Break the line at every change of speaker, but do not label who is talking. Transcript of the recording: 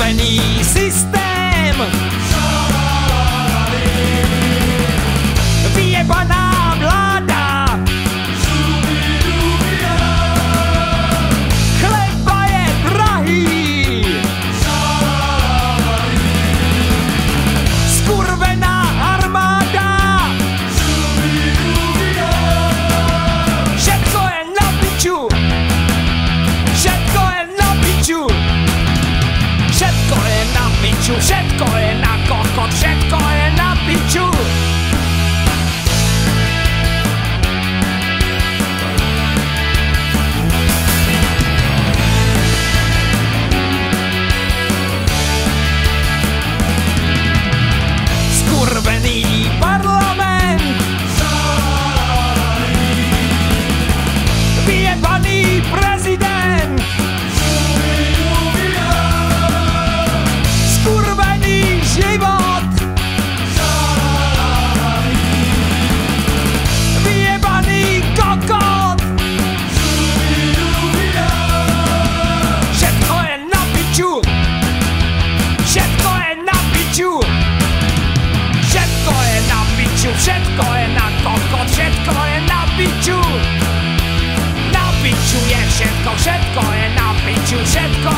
skurvený systém. Vyjebaná vláda. Chleba je drahý. Skurvená armáda. Všetko je na piču. Všetko je na piču. Všetko je na piču. Všetko je na kokot. Všetko je na piču. Skurvený parlament. Vyjebaný prezident. Skurvený život. Vyjebaný kokot. Všetko je na piču. Všetko je na piču. Všetko je na piču. Všetko je na kokot. Všetko je na piču. Na piču je všetko. Všetko je na piču. Všetko